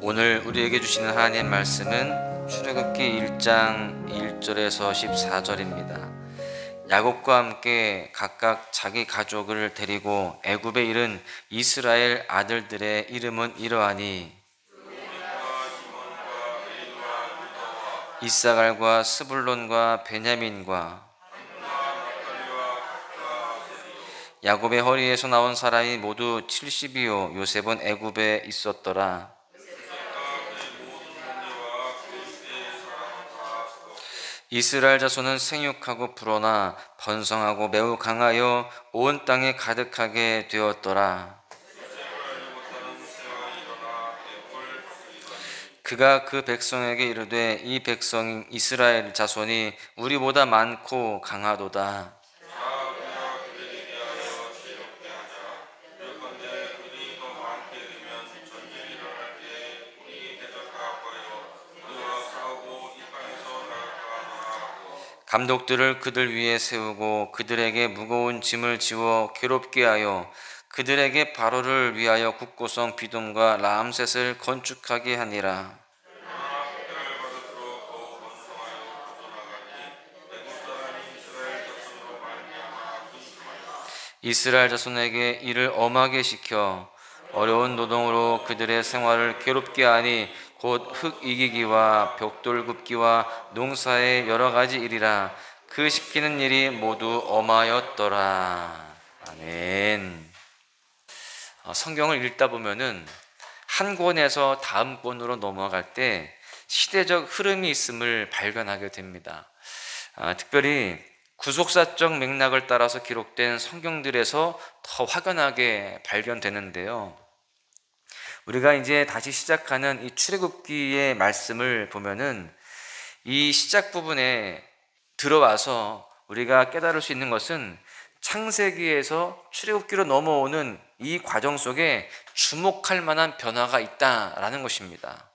오늘 우리에게 주시는 하나님의 말씀은 출애굽기 1장 1절에서 14절입니다. 야곱과 함께 각각 자기 가족을 데리고 애굽에 이른 이스라엘 아들들의 이름은 이러하니 이사갈과 스불론과 베냐민과 야곱의 허리에서 나온 사람이 모두 70이요 요셉은 애굽에 있었더라. 이스라엘 자손은 생육하고 불어나 번성하고 매우 강하여 온 땅에 가득하게 되었더라. 그가 그 백성에게 이르되 이 백성 이스라엘 자손이 우리보다 많고 강하도다. 감독들을 그들 위에 세우고 그들에게 무거운 짐을 지워 괴롭게 하여 그들에게 바로를 위하여 국고성 비돔과 라암셋을 건축하게 하니라. 이스라엘 자손에게 이를 엄하게 시켜 어려운 노동으로 그들의 생활을 괴롭게 하니 곧 흙 이기기와 벽돌 굽기와 농사의 여러 가지 일이라. 그 시키는 일이 모두 엄하였더라. 아멘. 성경을 읽다 보면은 한 권에서 다음 권으로 넘어갈 때 시대적 흐름이 있음을 발견하게 됩니다. 특별히 구속사적 맥락을 따라서 기록된 성경들에서 더 확연하게 발견되는데요. 우리가 이제 다시 시작하는 이 출애굽기의 말씀을 보면은 이 시작 부분에 들어와서 우리가 깨달을 수 있는 것은 창세기에서 출애굽기로 넘어오는 이 과정 속에 주목할 만한 변화가 있다라는 것입니다.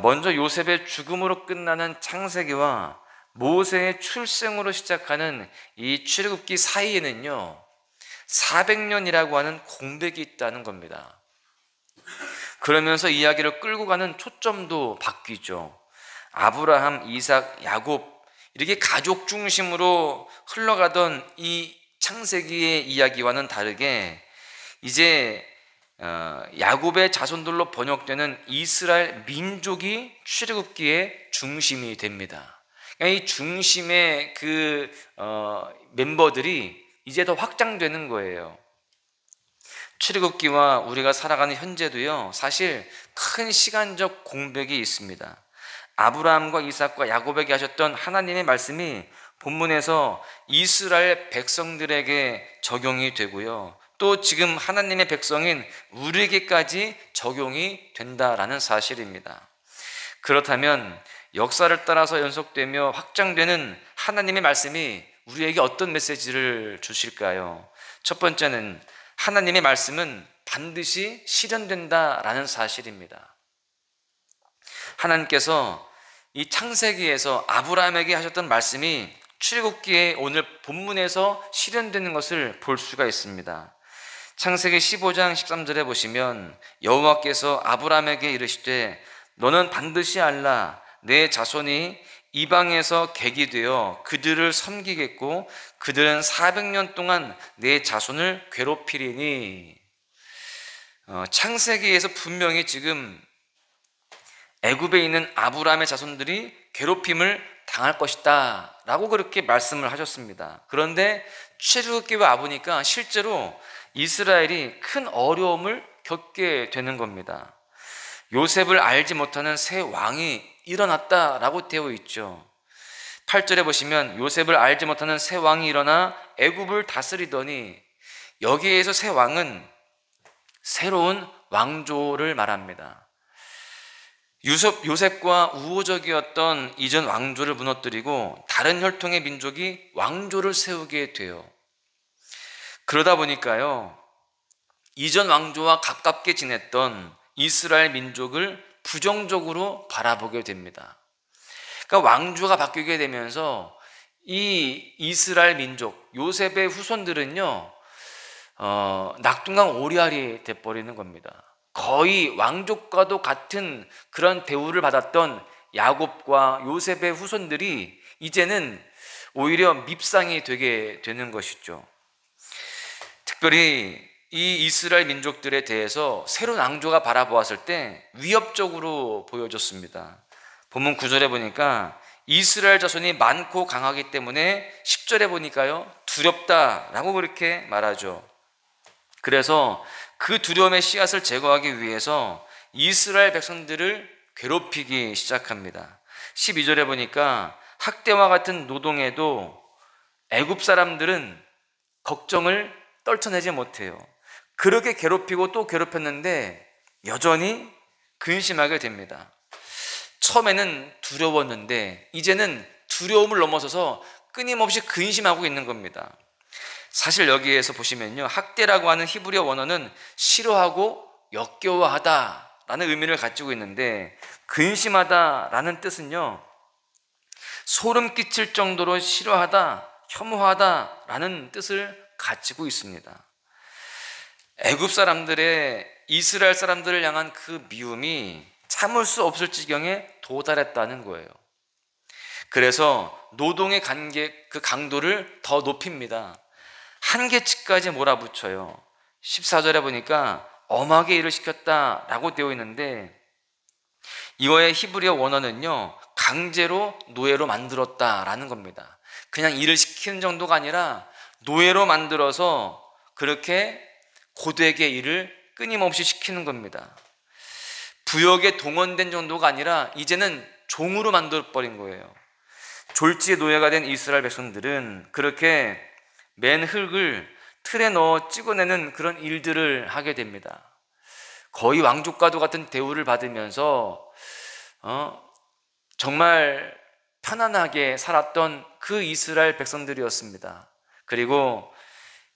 먼저 요셉의 죽음으로 끝나는 창세기와 모세의 출생으로 시작하는 이 출애굽기 사이에는요 400년이라고 하는 공백이 있다는 겁니다. 그러면서 이야기를 끌고 가는 초점도 바뀌죠. 아브라함, 이삭, 야곱 이렇게 가족 중심으로 흘러가던 이 창세기의 이야기와는 다르게 이제 야곱의 자손들로 번역되는 이스라엘 민족이 출애굽기의 중심이 됩니다. 이 중심의 그 멤버들이 이제 더 확장되는 거예요. 출애굽기와 우리가 살아가는 현재도요 사실 큰 시간적 공백이 있습니다. 아브라함과 이삭과 야곱에게 하셨던 하나님의 말씀이 본문에서 이스라엘 백성들에게 적용이 되고요, 또 지금 하나님의 백성인 우리에게까지 적용이 된다라는 사실입니다. 그렇다면 역사를 따라서 연속되며 확장되는 하나님의 말씀이 우리에게 어떤 메시지를 주실까요? 첫 번째는 하나님의 말씀은 반드시 실현된다라는 사실입니다. 하나님께서 이 창세기에서 아브라함에게 하셨던 말씀이 출애굽기에 오늘 본문에서 실현되는 것을 볼 수가 있습니다. 창세기 15장 13절에 보시면 여호와께서 아브라함에게 이르시되 너는 반드시 알라 내 자손이 이방에서 객이 되어 그들을 섬기겠고 그들은 400년 동안 내 자손을 괴롭히리니. 창세기에서 분명히 지금 애굽에 있는 아브라함의 자손들이 괴롭힘을 당할 것이다 라고 그렇게 말씀을 하셨습니다. 그런데 출애굽기에 와보니까 실제로 이스라엘이 큰 어려움을 겪게 되는 겁니다. 요셉을 알지 못하는 새 왕이 일어났다라고 되어 있죠. 8절에 보시면 요셉을 알지 못하는 새 왕이 일어나 애굽을 다스리더니, 여기에서 새 왕은 새로운 왕조를 말합니다. 요셉과 우호적이었던 이전 왕조를 무너뜨리고 다른 혈통의 민족이 왕조를 세우게 돼요. 그러다 보니까요 이전 왕조와 가깝게 지냈던 이스라엘 민족을 부정적으로 바라보게 됩니다. 그러니까 왕조가 바뀌게 되면서 이 이스라엘 민족, 요셉의 후손들은요 낙동강 오리알이 돼버리는 겁니다. 거의 왕족과도 같은 그런 대우를 받았던 야곱과 요셉의 후손들이 이제는 오히려 밉상이 되게 되는 것이죠. 특별히 이 이스라엘 민족들에 대해서 새로운 왕조가 바라보았을 때 위협적으로 보여졌습니다. 본문 9절에 보니까 이스라엘 자손이 많고 강하기 때문에 10절에 보니까요, 두렵다라고 그렇게 말하죠. 그래서 그 두려움의 씨앗을 제거하기 위해서 이스라엘 백성들을 괴롭히기 시작합니다. 12절에 보니까 학대와 같은 노동에도 애굽 사람들은 걱정을 떨쳐내지 못해요. 그렇게 괴롭히고 또 괴롭혔는데 여전히 근심하게 됩니다. 처음에는 두려웠는데 이제는 두려움을 넘어서서 끊임없이 근심하고 있는 겁니다. 사실 여기에서 보시면요, 학대라고 하는 히브리어 원어는 싫어하고 역겨워하다라는 의미를 가지고 있는데, 근심하다라는 뜻은요, 소름 끼칠 정도로 싫어하다, 혐오하다라는 뜻을 가지고 있습니다. 애굽 사람들의 이스라엘 사람들을 향한 그 미움이 참을 수 없을 지경에 도달했다는 거예요. 그래서 노동의 그 강도를 더 높입니다. 한계치까지 몰아붙여요. 14절에 보니까 엄하게 일을 시켰다라고 되어 있는데, 이거의 히브리어 원어는요, 강제로 노예로 만들었다라는 겁니다. 그냥 일을 시키는 정도가 아니라 노예로 만들어서 그렇게 고되게 일을 끊임없이 시키는 겁니다. 부역에 동원된 정도가 아니라 이제는 종으로 만들어버린 거예요. 졸지의 노예가 된 이스라엘 백성들은 그렇게 맨 흙을 틀에 넣어 찍어내는 그런 일들을 하게 됩니다. 거의 왕족과도 같은 대우를 받으면서 정말 편안하게 살았던 그 이스라엘 백성들이었습니다. 그리고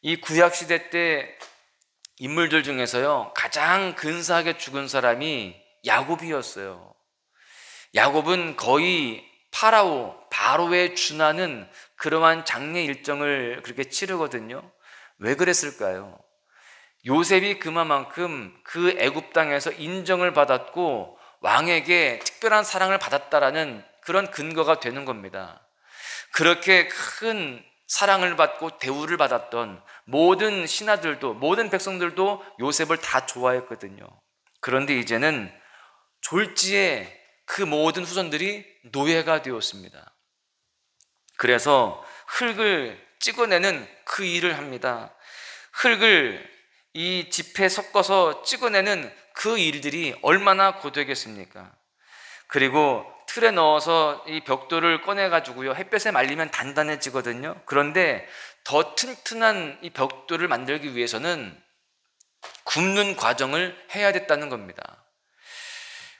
이 구약시대 때 인물들 중에서요, 가장 근사하게 죽은 사람이 야곱이었어요. 야곱은 거의 바로에 준하는 그러한 장례 일정을 그렇게 치르거든요. 왜 그랬을까요? 요셉이 그만큼 그 애굽 땅에서 인정을 받았고 왕에게 특별한 사랑을 받았다라는 그런 근거가 되는 겁니다. 그렇게 큰 사랑을 받고 대우를 받았던 모든 신하들도, 모든 백성들도 요셉을 다 좋아했거든요. 그런데 이제는 졸지에 그 모든 후손들이 노예가 되었습니다. 그래서 흙을 찍어내는 그 일을 합니다. 흙을 이 짚에 섞어서 찍어내는 그 일들이 얼마나 고되겠습니까? 그리고 틀에 넣어서 이 벽돌을 꺼내가지고요, 햇볕에 말리면 단단해지거든요. 그런데 더 튼튼한 이 벽돌을 만들기 위해서는 굽는 과정을 해야 됐다는 겁니다.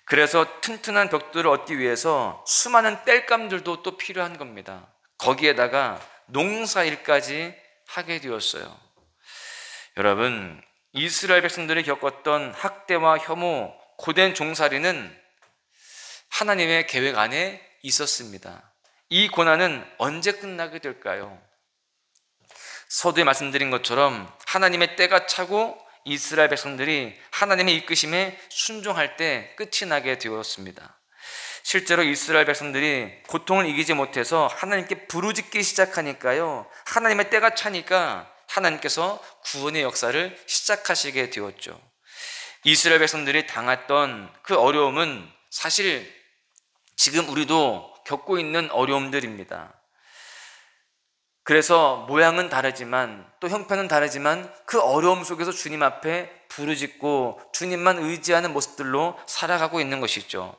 그래서 튼튼한 벽돌을 얻기 위해서 수많은 땔감들도 또 필요한 겁니다. 거기에다가 농사일까지 하게 되었어요. 여러분, 이스라엘 백성들이 겪었던 학대와 혐오, 고된 종살이는 하나님의 계획 안에 있었습니다. 이 고난은 언제 끝나게 될까요? 서두에 말씀드린 것처럼 하나님의 때가 차고 이스라엘 백성들이 하나님의 이끄심에 순종할 때 끝이 나게 되었습니다. 실제로 이스라엘 백성들이 고통을 이기지 못해서 하나님께 부르짖기 시작하니까요, 하나님의 때가 차니까 하나님께서 구원의 역사를 시작하시게 되었죠. 이스라엘 백성들이 당했던 그 어려움은 사실 지금 우리도 겪고 있는 어려움들입니다. 그래서 모양은 다르지만 또 형편은 다르지만 그 어려움 속에서 주님 앞에 부르짖고 주님만 의지하는 모습들로 살아가고 있는 것이죠.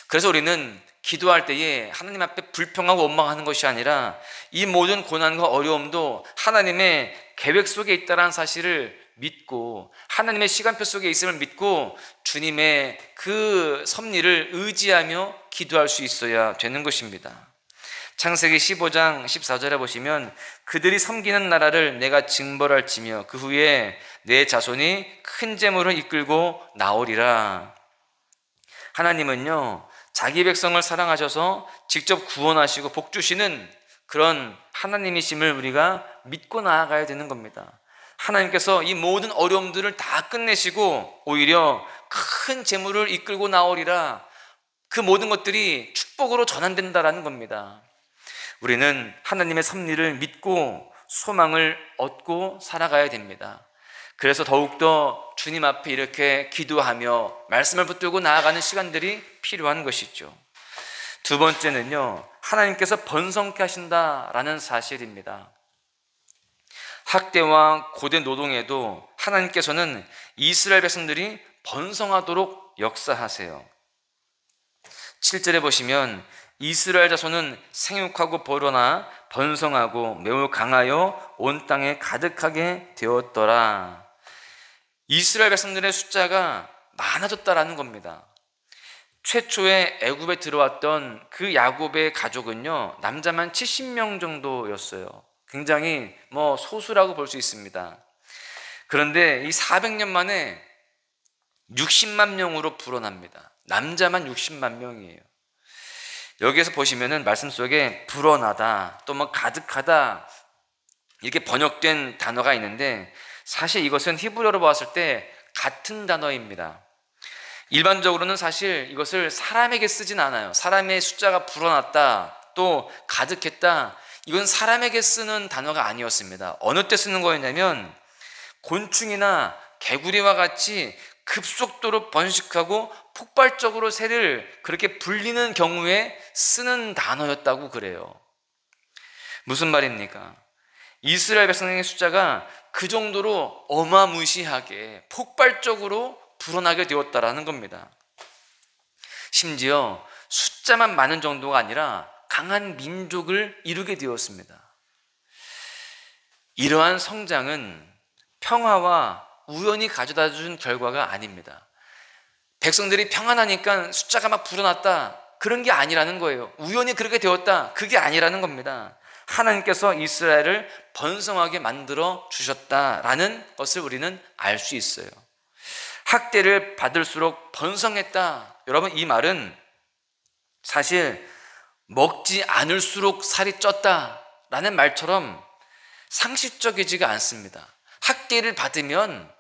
그래서 우리는 기도할 때에 하나님 앞에 불평하고 원망하는 것이 아니라 이 모든 고난과 어려움도 하나님의 계획 속에 있다는 사실을 믿고 하나님의 시간표 속에 있음을 믿고 주님의 그 섭리를 의지하며 기도할 수 있어야 되는 것입니다. 창세기 15장 14절에 보시면 그들이 섬기는 나라를 내가 징벌할지며 그 후에 내 자손이 큰 재물을 이끌고 나오리라. 하나님은요, 자기 백성을 사랑하셔서 직접 구원하시고 복 주시는 그런 하나님이심을 우리가 믿고 나아가야 되는 겁니다. 하나님께서 이 모든 어려움들을 다 끝내시고 오히려 큰 재물을 이끌고 나오리라, 그 모든 것들이 축복으로 전환된다라는 겁니다. 우리는 하나님의 섭리를 믿고 소망을 얻고 살아가야 됩니다. 그래서 더욱더 주님 앞에 이렇게 기도하며 말씀을 붙들고 나아가는 시간들이 필요한 것이죠. 두 번째는요, 하나님께서 번성케 하신다라는 사실입니다. 학대와 고대 노동에도 하나님께서는 이스라엘 백성들이 번성하도록 역사하세요. 7절에 보시면 이스라엘 자손은 생육하고 벌어나 번성하고 매우 강하여 온 땅에 가득하게 되었더라. 이스라엘 백성들의 숫자가 많아졌다라는 겁니다. 최초에 애굽에 들어왔던 그 야곱의 가족은요, 남자만 70명 정도였어요. 굉장히 소수라고 볼 수 있습니다. 그런데 이 400년 만에 60만 명으로 불어납니다. 남자만 60만 명이에요. 여기에서 보시면은 말씀 속에 불어나다, 또 가득하다, 이렇게 번역된 단어가 있는데, 사실 이것은 히브리어로 봤을 때 같은 단어입니다. 일반적으로는 사실 이것을 사람에게 쓰진 않아요. 사람의 숫자가 불어났다, 또 가득했다, 이건 사람에게 쓰는 단어가 아니었습니다. 어느 때 쓰는 거였냐면 곤충이나 개구리와 같이 급속도로 번식하고 폭발적으로 새를 그렇게 불리는 경우에 쓰는 단어였다고 그래요. 무슨 말입니까? 이스라엘 백성의 숫자가 그 정도로 어마무시하게 폭발적으로 불어나게 되었다라는 겁니다. 심지어 숫자만 많은 정도가 아니라 강한 민족을 이루게 되었습니다. 이러한 성장은 평화와 우연히 가져다 준 결과가 아닙니다. 백성들이 평안하니까 숫자가 막 불어났다, 그런 게 아니라는 거예요. 우연히 그렇게 되었다, 그게 아니라는 겁니다. 하나님께서 이스라엘을 번성하게 만들어 주셨다라는 것을 우리는 알 수 있어요. 학대를 받을수록 번성했다, 여러분, 이 말은 사실 먹지 않을수록 살이 쪘다라는 말처럼 상식적이지가 않습니다. 학대를 받으면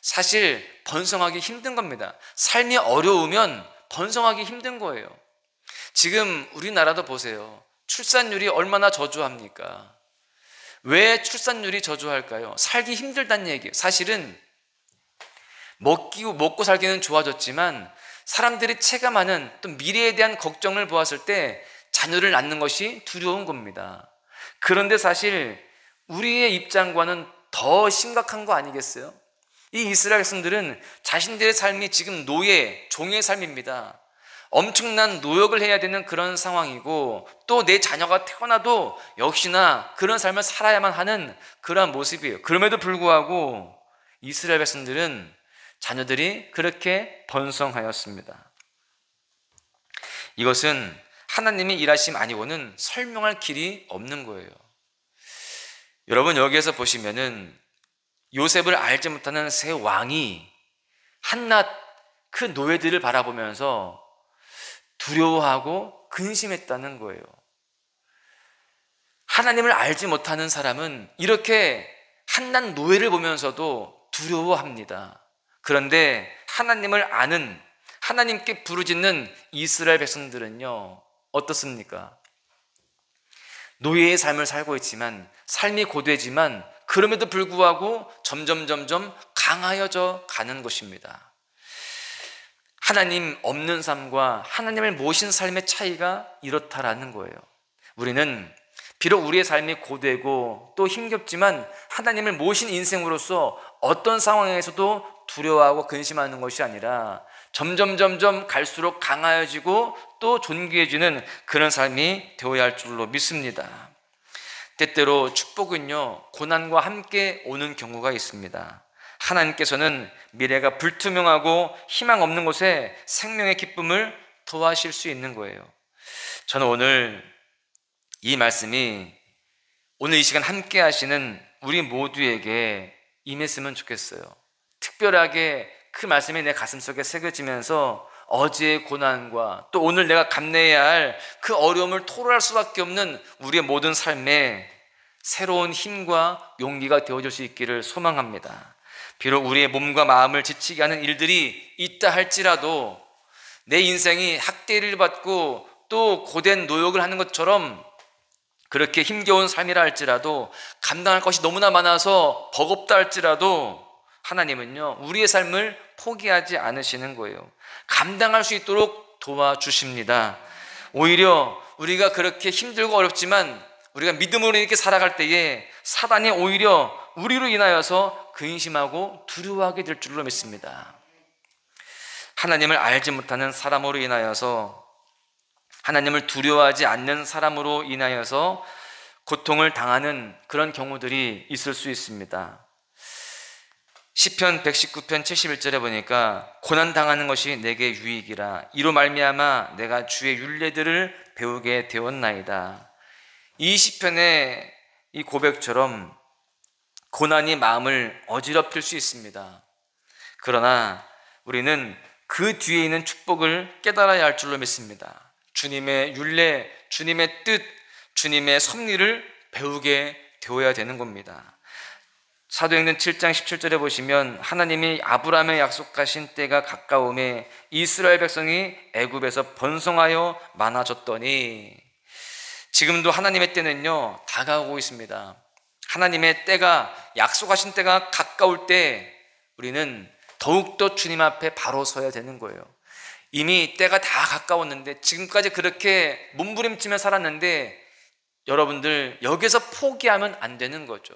사실 번성하기 힘든 겁니다. 삶이 어려우면 번성하기 힘든 거예요. 지금 우리나라도 보세요. 출산율이 얼마나 저조합니까? 왜 출산율이 저조할까요? 살기 힘들다는 얘기예요. 사실은 먹고 살기는 좋아졌지만 사람들이 체감하는 또 미래에 대한 걱정을 보았을 때 자녀를 낳는 것이 두려운 겁니다. 그런데 사실 우리의 입장과는 더 심각한 거 아니겠어요? 이 이스라엘 백성들은 자신들의 삶이 지금 종의 삶입니다. 엄청난 노역을 해야 되는 그런 상황이고, 또 내 자녀가 태어나도 역시나 그런 삶을 살아야만 하는 그런 모습이에요. 그럼에도 불구하고 이스라엘 백성들은 자녀들이 그렇게 번성하였습니다. 이것은 하나님의 일하심 아니고는 설명할 길이 없는 거예요. 여러분, 여기에서 보시면은 요셉을 알지 못하는 세 왕이 한낱 그 노예들을 바라보면서 두려워하고 근심했다는 거예요. 하나님을 알지 못하는 사람은 이렇게 한낱 노예를 보면서도 두려워합니다. 그런데 하나님을 아는, 하나님께 부르짖는 이스라엘 백성들은요, 어떻습니까? 노예의 삶을 살고 있지만, 삶이 고되지만 그럼에도 불구하고 점점 강하여져 가는 것입니다. 하나님 없는 삶과 하나님을 모신 삶의 차이가 이렇다라는 거예요. 우리는 비록 우리의 삶이 고되고 또 힘겹지만 하나님을 모신 인생으로서 어떤 상황에서도 두려워하고 근심하는 것이 아니라 점점 갈수록 강하여지고 또 존귀해지는 그런 삶이 되어야 할 줄로 믿습니다. 때때로 축복은요, 고난과 함께 오는 경우가 있습니다. 하나님께서는 미래가 불투명하고 희망 없는 곳에 생명의 기쁨을 더하실 수 있는 거예요. 저는 오늘 이 말씀이 오늘 이 시간 함께 하시는 우리 모두에게 임했으면 좋겠어요. 특별하게 그 말씀이 내 가슴속에 새겨지면서 어제의 고난과 또 오늘 내가 감내해야 할 그 어려움을 토로할 수밖에 없는 우리의 모든 삶에 새로운 힘과 용기가 되어줄 수 있기를 소망합니다. 비록 우리의 몸과 마음을 지치게 하는 일들이 있다 할지라도 내 인생이 학대를 받고 또 고된 노역을 하는 것처럼 그렇게 힘겨운 삶이라 할지라도 감당할 것이 너무나 많아서 버겁다 할지라도 하나님은요, 우리의 삶을 포기하지 않으시는 거예요. 감당할 수 있도록 도와주십니다. 오히려 우리가 그렇게 힘들고 어렵지만 우리가 믿음으로 이렇게 살아갈 때에 사단이 오히려 우리로 인하여서 근심하고 두려워하게 될 줄로 믿습니다. 하나님을 알지 못하는 사람으로 인하여서, 하나님을 두려워하지 않는 사람으로 인하여서 고통을 당하는 그런 경우들이 있을 수 있습니다. 시편 119편 71절에 보니까 고난당하는 것이 내게 유익이라 이로 말미암아 내가 주의 율례들을 배우게 되었나이다. 이 시편의 이 고백처럼 고난이 마음을 어지럽힐 수 있습니다. 그러나 우리는 그 뒤에 있는 축복을 깨달아야 할 줄로 믿습니다. 주님의 율례, 주님의 뜻, 주님의 섭리를 배우게 되어야 되는 겁니다. 사도행전 7장 17절에 보시면 하나님이 아브라함에 약속하신 때가 가까움에 이스라엘 백성이 애굽에서 번성하여 많아졌더니, 지금도 하나님의 때는요 다가오고 있습니다. 하나님의 때가, 약속하신 때가 가까울 때 우리는 더욱더 주님 앞에 바로 서야 되는 거예요. 이미 때가 다 가까웠는데, 지금까지 그렇게 몸부림치며 살았는데 여러분들 여기서 포기하면 안 되는 거죠.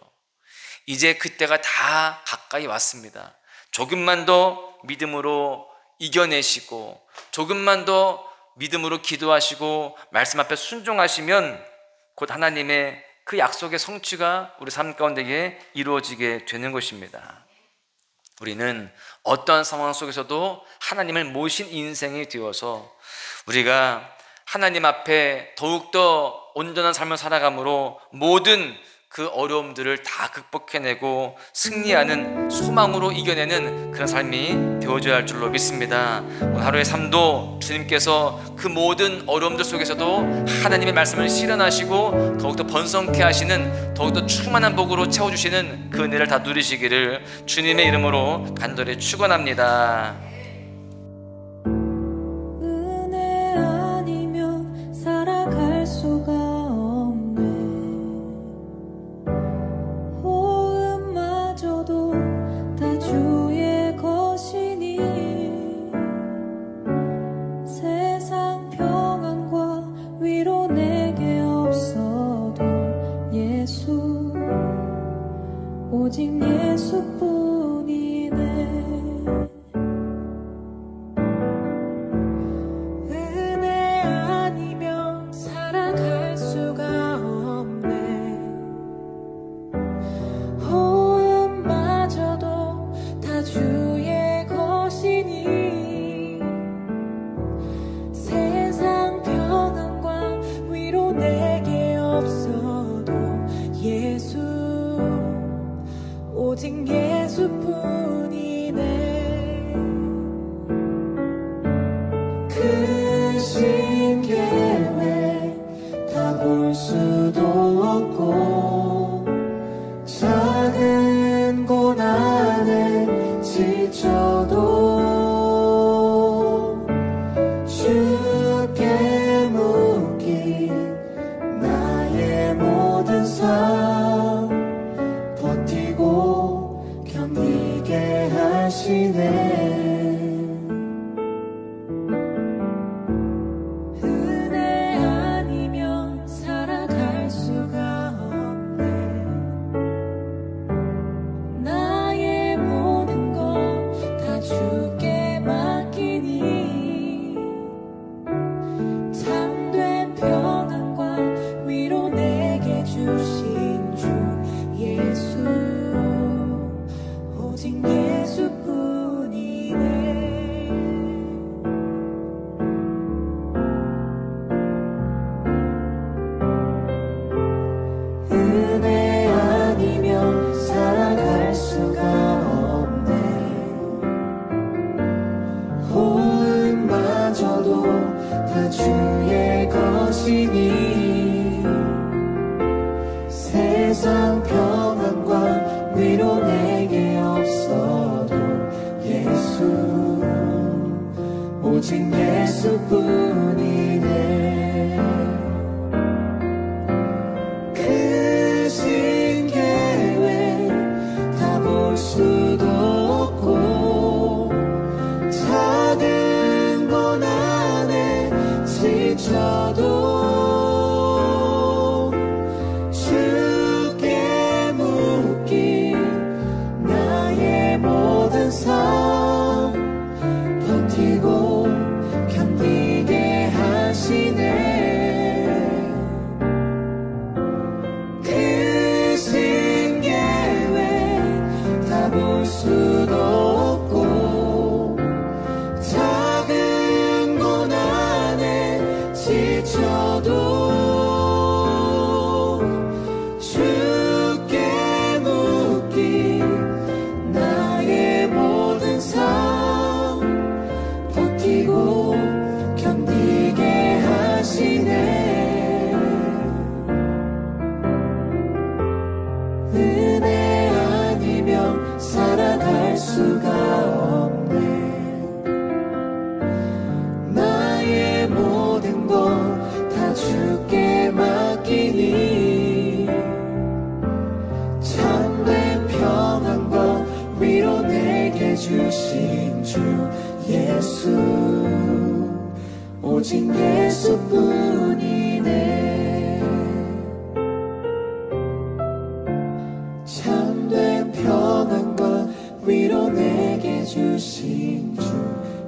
이제 그때가 다 가까이 왔습니다. 조금만 더 믿음으로 이겨내시고, 조금만 더 믿음으로 기도하시고 말씀 앞에 순종하시면 곧 하나님의 그 약속의 성취가 우리 삶 가운데 이루어지게 되는 것입니다. 우리는 어떠한 상황 속에서도 하나님을 모신 인생이 되어서 우리가 하나님 앞에 더욱더 온전한 삶을 살아감으로 모든 그 어려움들을 다 극복해내고 승리하는, 소망으로 이겨내는 그런 삶이 되어져야 할 줄로 믿습니다. 오늘 하루의 삶도 주님께서 그 모든 어려움들 속에서도 하나님의 말씀을 실현하시고 더욱더 번성케 하시는, 더욱더 충만한 복으로 채워주시는 그 은혜를 다 누리시기를 주님의 이름으로 간절히 축원합니다. 은혜 아니면 살아갈 수가 다 주의 것이니 세상 평안과 위로 내게 없어도 예수, 오직 예수뿐이네. 은혜 아니면 살아갈 수가 없네. 주의 것이니 세상 평안과 위로 내게 없어도 예수, 오직 예수뿐이네. 크신 계획 다 볼 수도 없고 작은 고난에 지쳐도 주께 묶인 나의 모든 삶 버티고 견디게 위로 내게 없어도 예수 오직 예수뿐이네. 크신 계획 다 볼 수도 없고 작은 고난에 지쳐도 주께 묻기 나의 모든 삶 버티고 견디게 하시네. 크신 계획 다 볼 수도 없고 작은 고난에 지쳐도 주께 묻기 나의 모든 삶 버티고 견디게 하시네. 은혜 아니면 살아갈 수가 없네. 나의 모든 것 다 주께 맡기니 참된 평안과 위로 내게 주신 주 예수 오직 예수뿐이네. 참된 평안과 위로 내게 주신 주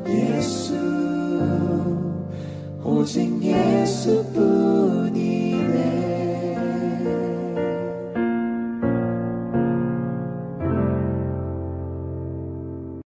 예수 오직 예수뿐이네.